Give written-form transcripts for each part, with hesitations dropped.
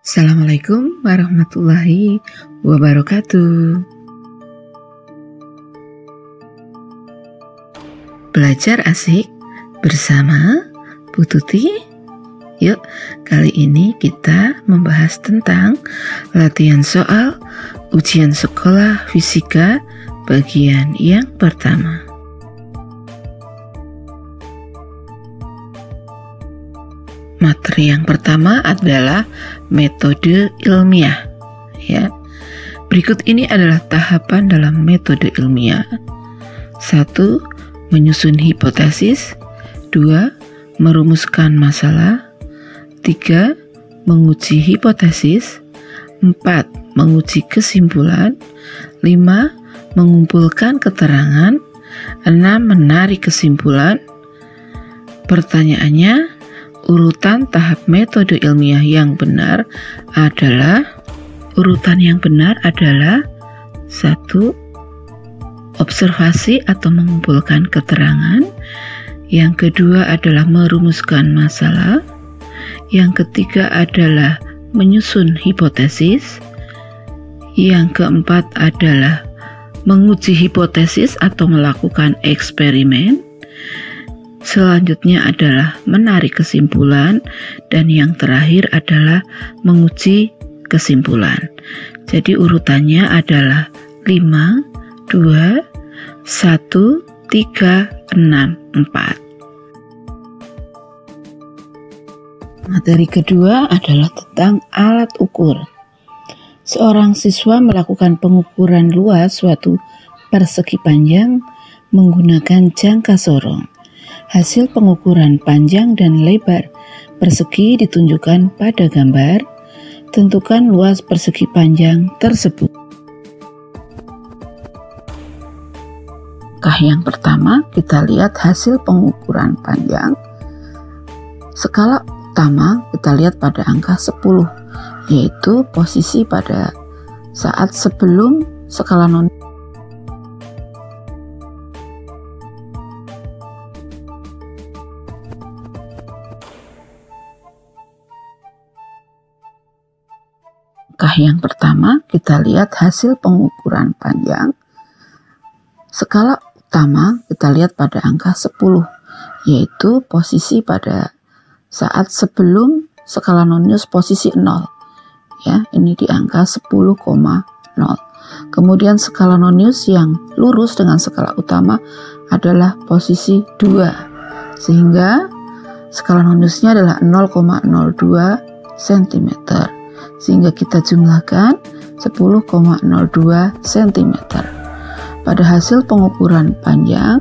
Assalamualaikum warahmatullahi wabarakatuh. Belajar asik bersama Bu Tuti. Yuk, kali ini kita membahas tentang latihan soal ujian sekolah fisika bagian yang pertama. Materi yang pertama adalah metode ilmiah. Ya. Berikut ini adalah tahapan dalam metode ilmiah. 1. Menyusun hipotesis. 2. Merumuskan masalah. 3. Menguji hipotesis. 4. Menguji kesimpulan. 5. Mengumpulkan keterangan. 6. Menarik kesimpulan. Pertanyaannya, urutan tahap metode ilmiah yang benar adalah 1. Observasi atau mengumpulkan keterangan. Yang kedua adalah merumuskan masalah. Yang ketiga adalah menyusun hipotesis. Yang keempat adalah menguji hipotesis atau melakukan eksperimen. Selanjutnya adalah menarik kesimpulan, dan yang terakhir adalah menguji kesimpulan. Jadi urutannya adalah 5, 2, 1, 3, 6, 4. Materi kedua adalah tentang alat ukur. Seorang siswa melakukan pengukuran luas suatu persegi panjang menggunakan jangka sorong. Hasil pengukuran panjang dan lebar persegi ditunjukkan pada gambar. Tentukan luas persegi panjang tersebut. Yang pertama, kita lihat hasil pengukuran panjang. Skala utama kita lihat pada angka 10, yaitu posisi pada saat sebelum skala non. Yang pertama, kita lihat hasil pengukuran panjang. Skala utama kita lihat pada angka 10, yaitu posisi pada saat sebelum skala nonius posisi 0. Ya, ini di angka 10,0. Kemudian skala nonius yang lurus dengan skala utama adalah posisi 2, sehingga skala noniusnya adalah 0,02 cm. Sehingga kita jumlahkan 10,02 cm. Pada hasil pengukuran panjang,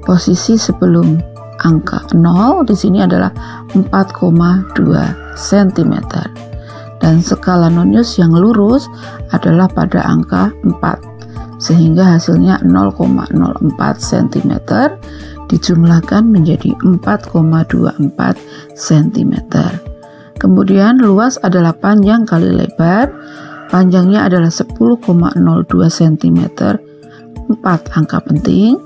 posisi sebelum angka 0 di sini adalah 4,2 cm. Dan skala nonius yang lurus adalah pada angka 4, sehingga hasilnya 0,04 cm dijumlahkan menjadi 4,24 cm. Kemudian luas adalah panjang kali lebar. Panjangnya adalah 10,02 cm, 4 angka penting.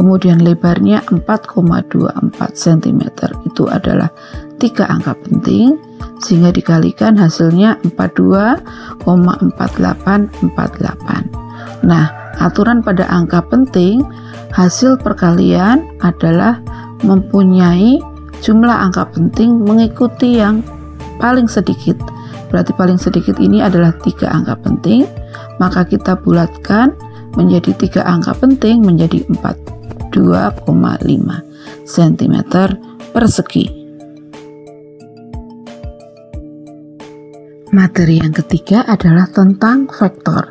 Kemudian lebarnya 4,24 cm, itu adalah 3 angka penting, sehingga dikalikan hasilnya 42,4848. Nah, aturan pada angka penting, hasil perkalian adalah mempunyai jumlah angka penting mengikuti yang paling sedikit. Berarti paling sedikit ini adalah 3 angka penting, maka kita bulatkan menjadi 3 angka penting menjadi 42,5 cm persegi. Materi yang ketiga adalah tentang vektor.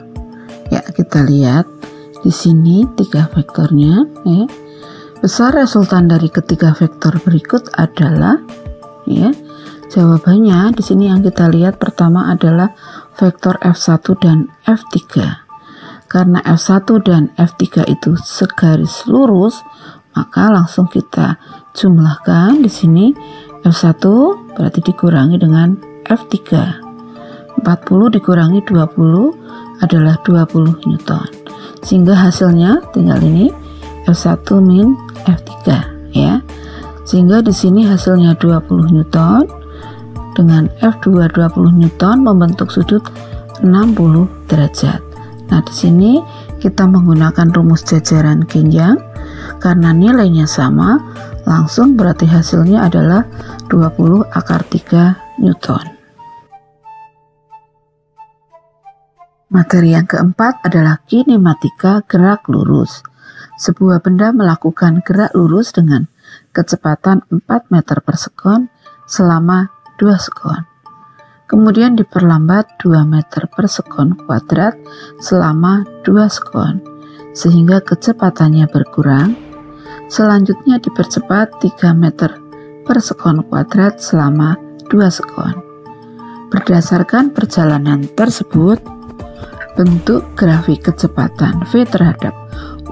Ya, kita lihat di sini 3 vektornya. Ya. Besar resultan dari ketiga vektor berikut adalah, ya, jawabannya di sini yang kita lihat pertama adalah vektor F1 dan F3. Karena F1 dan F3 itu segaris lurus, maka langsung kita jumlahkan di sini. F1 berarti dikurangi dengan F3. 40 dikurangi 20 adalah 20 Newton. Sehingga hasilnya tinggal ini F1 min F3, ya. Sehingga di sini hasilnya 20 Newton dengan F2 20 Newton membentuk sudut 60 derajat. Nah, di sini kita menggunakan rumus jajaran genjang karena nilainya sama, langsung berarti hasilnya adalah 20 akar 3 Newton. Materi yang keempat adalah kinematika gerak lurus. Sebuah benda melakukan gerak lurus dengan kecepatan 4 meter per sekon selama 2 sekon. Kemudian diperlambat 2 meter per sekon kuadrat selama 2 sekon, sehingga kecepatannya berkurang. Selanjutnya dipercepat 3 meter per sekon kuadrat selama 2 sekon. Berdasarkan perjalanan tersebut, bentuk grafik kecepatan V terhadap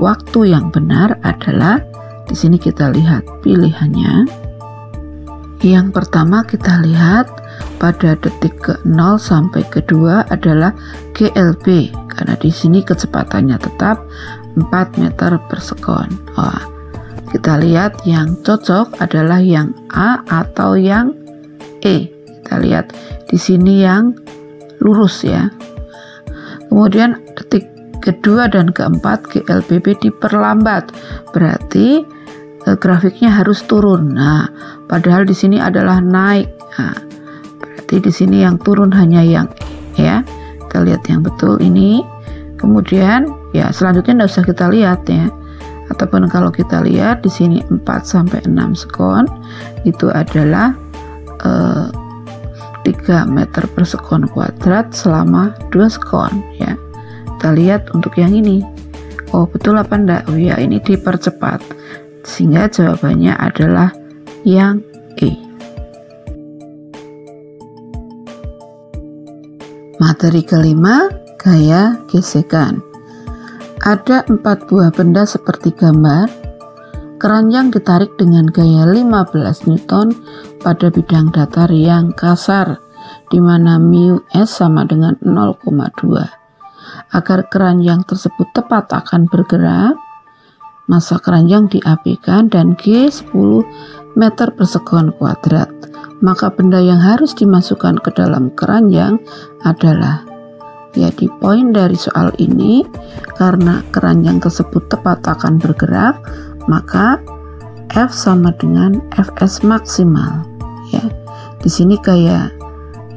waktu yang benar adalah, di sini kita lihat pilihannya. Yang pertama kita lihat pada detik ke-0 sampai ke-2 adalah GLB, karena di sini kecepatannya tetap 4 meter per sekon. Kita lihat yang cocok adalah yang A atau yang E. Kita lihat di sini yang lurus ya. Kemudian detik kedua dan keempat GLBB diperlambat, berarti grafiknya harus turun. Nah, padahal di sini adalah naik. Nah, berarti di sini yang turun hanya yang E ya. Kita lihat yang betul ini. Kemudian ya selanjutnya tidak usah kita lihat ya. Ataupun kalau kita lihat di sini 4 sampai 6 sekon itu adalah 3 meter per sekon kuadrat selama 2 sekon ya. Kita lihat untuk yang ini. Oh, betul apa enggak? Oh ya, ini dipercepat. Sehingga jawabannya adalah yang E. Materi kelima, gaya gesekan. Ada 4 buah benda seperti gambar. Keranjang ditarik dengan gaya 15 Newton pada bidang datar yang kasar, di mana mu s sama dengan 0,2. Agar keranjang tersebut tepat akan bergerak, massa keranjang diapikan dan G 10 meter per sekon kuadrat. Maka benda yang harus dimasukkan ke dalam keranjang adalah, jadi poin dari soal ini, karena keranjang tersebut tepat akan bergerak, maka F sama dengan Fs maksimal ya. Di sini gaya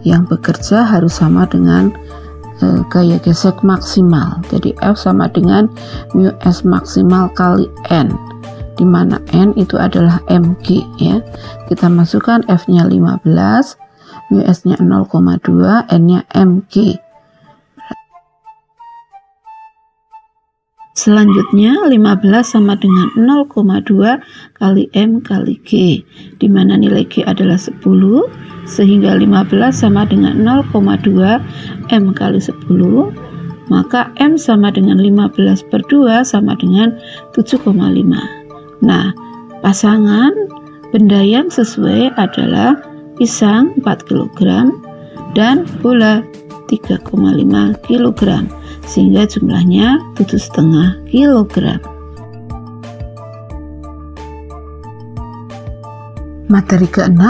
yang bekerja harus sama dengan gaya gesek maksimal. Jadi F sama dengan mu s maksimal kali N, di mana N itu adalah mg ya. Kita masukkan F-nya 15, mu s-nya 0,2, N-nya mg. Selanjutnya 15 sama dengan 0,2 kali M kali G, di mana nilai G adalah 10, sehingga 15 sama dengan 0,2 M kali 10, maka M sama dengan 15 per 2 sama dengan 7,5. Nah, pasangan benda yang sesuai adalah pisang 4 kg dan bola 3,5 kg, sehingga jumlahnya 7,5 kg. Materi ke-6,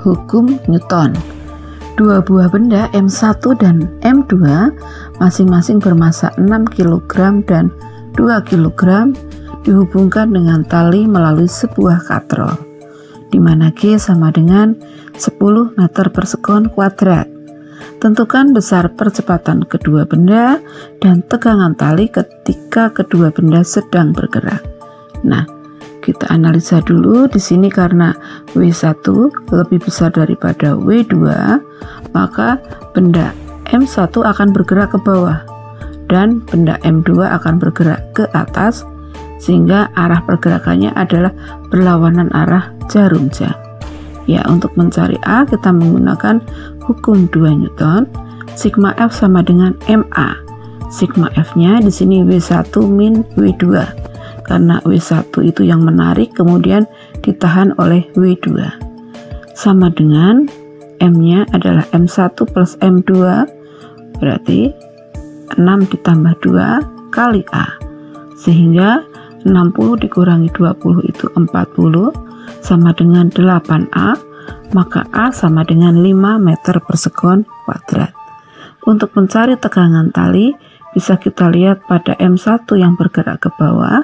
hukum Newton. Dua buah benda M1 dan M2 masing-masing bermassa 6 kg dan 2 kg dihubungkan dengan tali melalui sebuah katrol, di mana G sama dengan 10 meter per sekon kuadrat. Tentukan besar percepatan kedua benda dan tegangan tali ketika kedua benda sedang bergerak. Nah, kita analisa dulu di sini. Karena W1 lebih besar daripada W2, maka benda M1 akan bergerak ke bawah dan benda M2 akan bergerak ke atas, sehingga arah pergerakannya adalah berlawanan arah jarum jam. Ya, untuk mencari A kita menggunakan hukum 2 Newton. Sigma F sama dengan MA. Sigma F-nya di sini W1 min W2. Karena W1 itu yang menarik kemudian ditahan oleh W2. Sama dengan M-nya adalah M1 plus M2, berarti 6 ditambah 2 kali A. Sehingga 60 dikurangi 20 itu 40, sama dengan 8A, maka A sama dengan 5 meter per sekon kuadrat. Untuk mencari tegangan tali, bisa kita lihat pada M1 yang bergerak ke bawah,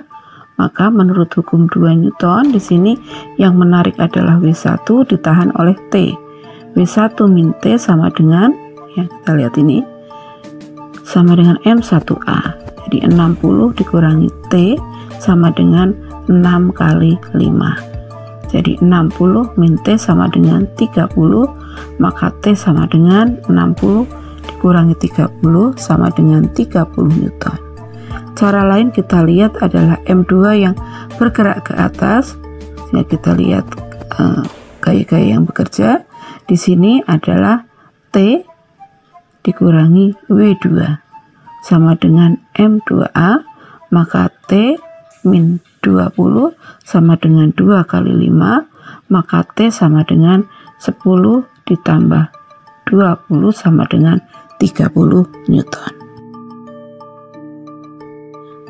maka menurut hukum 2 Newton di sini yang menarik adalah W1 ditahan oleh T. W1 min T sama dengan, ya kita lihat ini, sama dengan M1A. Jadi 60 dikurangi T sama dengan 6 kali 5. Jadi 60 min T sama dengan 30, maka T sama dengan 60 dikurangi 30 sama dengan 30 Newton. Cara lain kita lihat adalah M2 yang bergerak ke atas. Ya, kita lihat gaya-gaya yang bekerja. Di sini adalah T dikurangi W2 sama dengan M2A, maka T min 20 sama dengan 2 kali 5, maka T sama dengan 10 ditambah 20 sama dengan 30 Newton.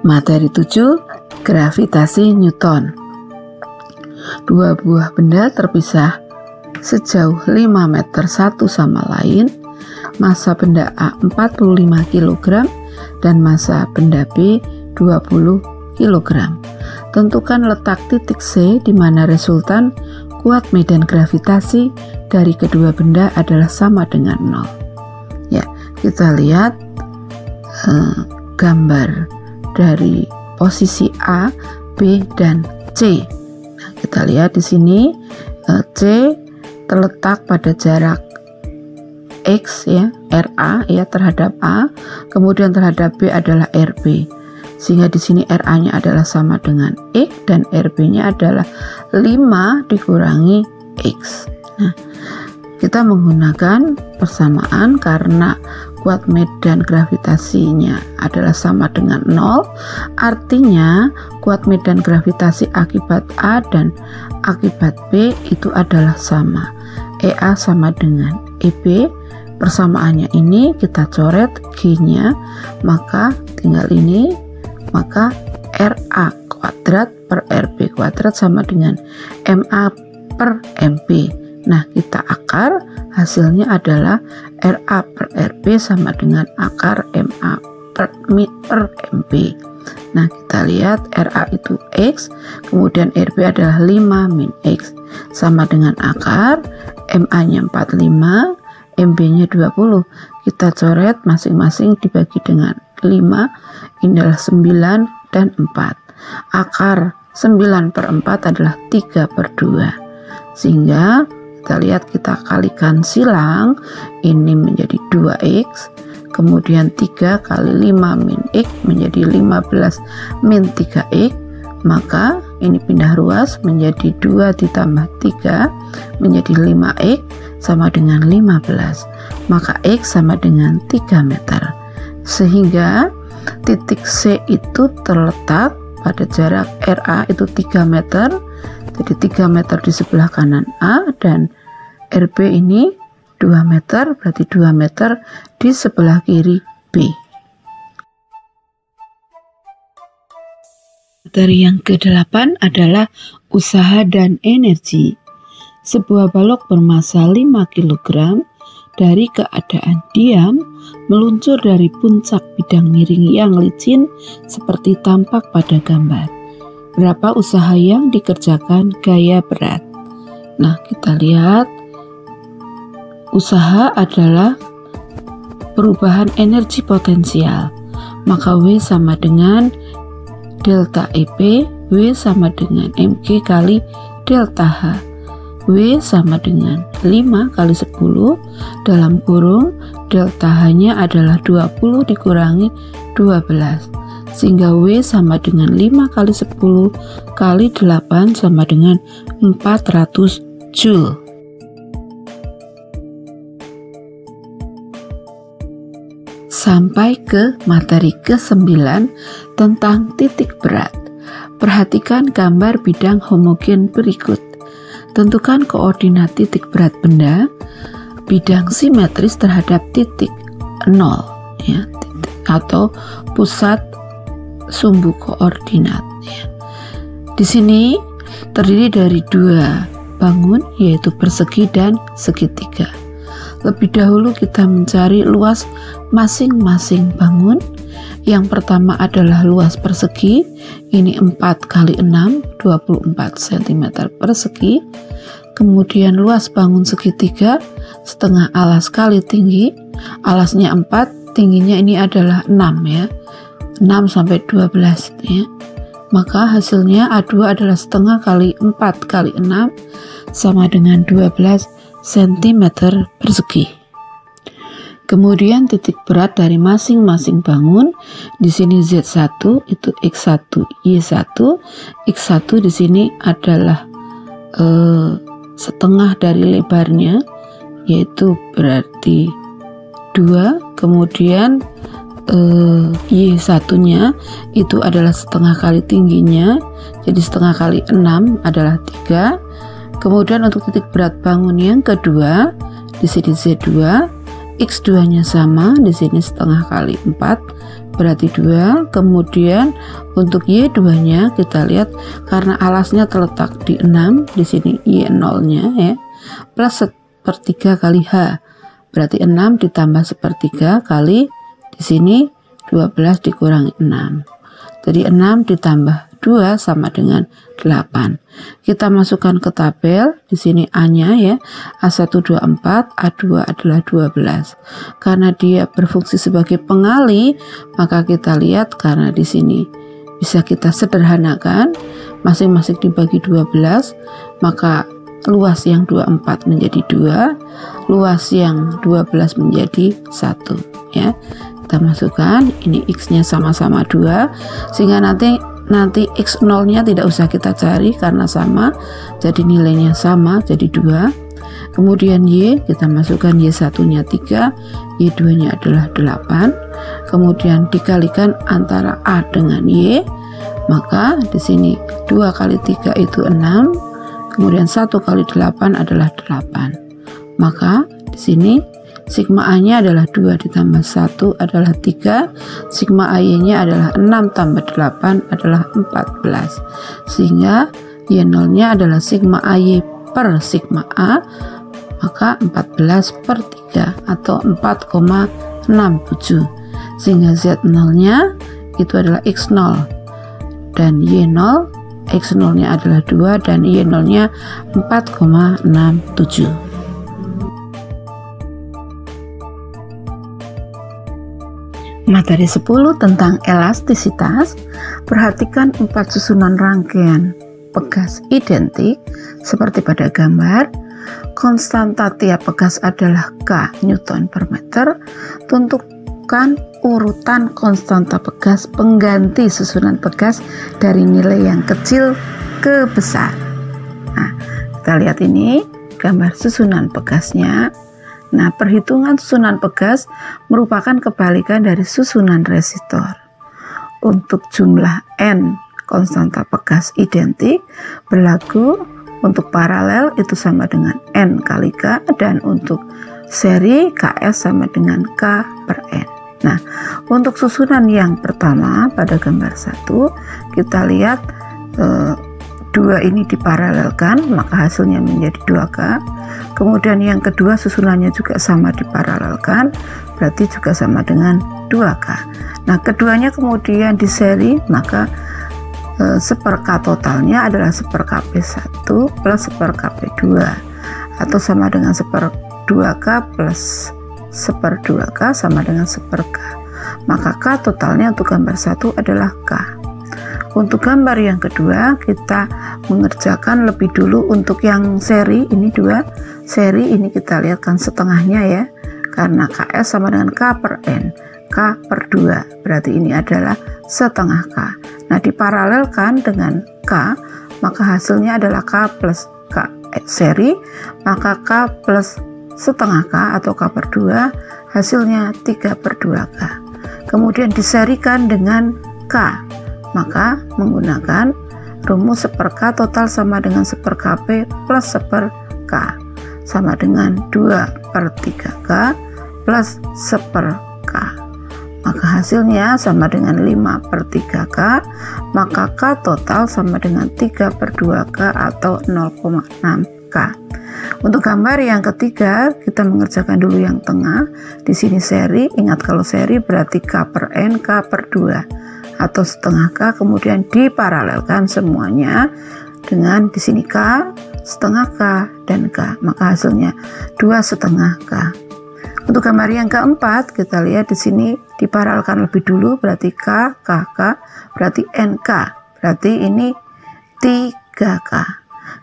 Materi 7, gravitasi Newton. Dua buah benda terpisah sejauh 5 meter satu sama lain. Massa benda A 45 kg dan massa benda B 20 kg. Tentukan letak titik C di mana resultan kuat medan gravitasi dari kedua benda adalah sama dengan 0. Ya, kita lihat gambar dari posisi A, B, dan C. Nah, kita lihat di sini C terletak pada jarak X ya, RA ya terhadap A, kemudian terhadap B adalah RB. Sehingga di sini RA-nya adalah sama dengan X dan RB-nya adalah 5 dikurangi X. Nah, kita menggunakan persamaan karena kuat medan gravitasinya adalah sama dengan 0, artinya kuat medan gravitasi akibat A dan akibat B itu adalah sama. EA sama dengan EB, persamaannya ini kita coret G-nya, maka tinggal ini, maka RA kuadrat per RB kuadrat sama dengan MA per MB. Nah, kita akar, hasilnya adalah RA per RB sama dengan akar MA per MB. Nah, kita lihat RA itu X, kemudian RB adalah 5 min X, sama dengan akar, MA-nya 45, MB-nya 20. Kita coret masing-masing dibagi dengan 5, ini adalah 9 dan 4. Akar 9 per 4 adalah 3 per 2. Sehingga kita lihat, kita kalikan silang, ini menjadi 2X, kemudian 3 kali 5 min X menjadi 15 min 3X, maka ini pindah ruas menjadi 2 ditambah 3 menjadi 5X sama dengan 15, maka X sama dengan 3 meter. Sehingga titik C itu terletak pada jarak RA itu 3 meter, jadi 3 meter di sebelah kanan A, dan RB ini 2 meter, berarti 2 meter di sebelah kiri B. Materi yang ke-8 adalah usaha dan energi. Sebuah balok bermassa 5 kg dari keadaan diam meluncur dari puncak bidang miring yang licin seperti tampak pada gambar. Berapa usaha yang dikerjakan gaya berat? Nah, kita lihat, usaha adalah perubahan energi potensial, maka W sama dengan delta EP, W sama dengan mg kali delta H. W sama dengan 5 kali 10 dalam kurung delta H-nya adalah 20 dikurangi 12, sehingga W sama dengan 5 kali 10 kali 8 sama dengan 400 Joule. Sampai ke materi ke-9 tentang titik berat. Perhatikan gambar bidang homogen berikut. Tentukan koordinat titik berat benda bidang simetris terhadap titik 0 ya, atau pusat sumbu koordinat ya. Di sini terdiri dari 2 bangun, yaitu persegi dan segitiga. Lebih dahulu kita mencari luas masing-masing bangun. Yang pertama adalah luas persegi, ini 4 kali 6, 24 cm persegi. Kemudian luas bangun segitiga, setengah alas kali tinggi, alasnya 4, tingginya ini adalah 6 ya, 6 sampai 12 ya. Maka hasilnya A2 adalah setengah kali 4 kali 6 sama dengan 12 cm persegi. Kemudian titik berat dari masing-masing bangun, di sini Z1 itu X1, Y1, X1 di sini adalah setengah dari lebarnya, yaitu berarti 2, kemudian Y1 nya itu adalah setengah kali tingginya, jadi setengah kali 6 adalah 3. Kemudian untuk titik berat bangun yang kedua, di sini Z2, X2 nya sama, di sini setengah kali 4 berarti 2. Kemudian untuk Y2 nya kita lihat karena alasnya terletak di 6, di sini Y0 nya ya, plus sepertiga kali H berarti 6 ditambah sepertiga kali, di sini 12 dikurangi 6, jadi 6 ditambah 2 sama dengan 8. Kita masukkan ke tabel, di sini A-nya ya, A1 24, A2 adalah 12. Karena dia berfungsi sebagai pengali, maka kita lihat karena di sini bisa kita sederhanakan, masing-masing dibagi 12, maka luas yang 24 menjadi 2, luas yang 12 menjadi 1 ya. Kita masukkan, ini X-nya sama-sama 2, sehingga nanti X0 nya tidak usah kita cari karena sama, jadi nilainya sama, jadi 2. Kemudian Y, kita masukkan Y1 nya 3, Y2 nya adalah 8. Kemudian dikalikan antara A dengan Y, maka di sini 2 kali 3 itu 6, kemudian 1 kali 8 adalah 8. Maka di sini sigma A-nya adalah 2 ditambah 1 adalah 3, sigma AY-nya adalah 6 tambah 8 adalah 14, sehingga Y0 nya adalah sigma AY per sigma A, maka 14 per 3 atau 4,67, sehingga Z0 nya itu adalah X0 dan Y0, X0 nya adalah 2 dan Y0 nya 4,67. Materi 10 tentang elastisitas. Perhatikan 4 susunan rangkaian pegas identik seperti pada gambar. Konstanta tiap pegas adalah K Newton per meter. Tentukan urutan konstanta pegas pengganti susunan pegas dari nilai yang kecil ke besar. Nah, kita lihat ini gambar susunan pegasnya. Nah, perhitungan susunan pegas merupakan kebalikan dari susunan resistor. Untuk jumlah N konstanta pegas identik berlaku untuk paralel itu sama dengan N kali K, dan untuk seri KS sama dengan K per N. Nah, untuk susunan yang pertama pada gambar 1, kita lihat 2 ini diparalelkan, maka hasilnya menjadi 2K. Kemudian yang kedua susunannya juga sama diparalelkan, berarti juga sama dengan 2K. Nah, keduanya kemudian di seri, maka seper K totalnya adalah seper KP1 plus seper KP2, atau sama dengan seper 2K plus seper 2K sama dengan seper K. Maka K totalnya untuk gambar 1 adalah K. Untuk gambar yang kedua, kita mengerjakan lebih dulu untuk yang seri, ini 2 seri, ini kita lihatkan setengahnya ya, karena KS sama dengan K per N, K per 2, berarti ini adalah setengah K. Nah, diparalelkan dengan K, maka hasilnya adalah K plus K seri, maka K plus setengah K atau K per 2, hasilnya 3 per 2K. Kemudian diserikan dengan K, maka menggunakan rumus seper K total sama dengan seper KP plus seper K, sama dengan 2 per 3K plus seper K. Maka hasilnya sama dengan 5 per 3K, maka K total sama dengan 3 per 2K atau 0,6 K. Untuk gambar yang ketiga, kita mengerjakan dulu yang tengah. Di sini seri, ingat kalau seri berarti K per N, K per 2 atau setengah K, kemudian diparalelkan semuanya dengan di sini K, setengah K, dan K, maka hasilnya 2,5 K. Untuk gambar yang keempat, kita lihat di sini diparalelkan lebih dulu, berarti K, K, K, berarti NK, berarti ini 3K.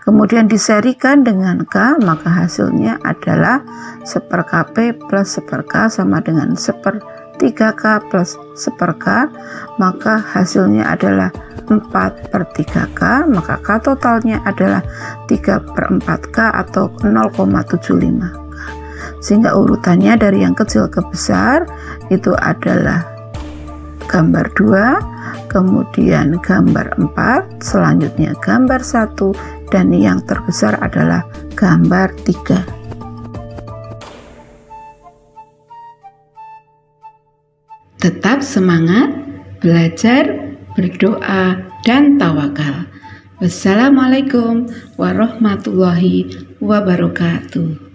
Kemudian diserikan dengan K, maka hasilnya adalah 1/Kp plus 1/K sama dengan 1/3K plus 1/K, maka hasilnya adalah 4/3K, maka K totalnya adalah 3/4K atau 0,75K. Sehingga urutannya dari yang kecil ke besar itu adalah gambar 2, kemudian gambar 4, selanjutnya gambar 1, dan yang terbesar adalah gambar 3. Tetap semangat, belajar, berdoa, dan tawakal. Wassalamualaikum warahmatullahi wabarakatuh.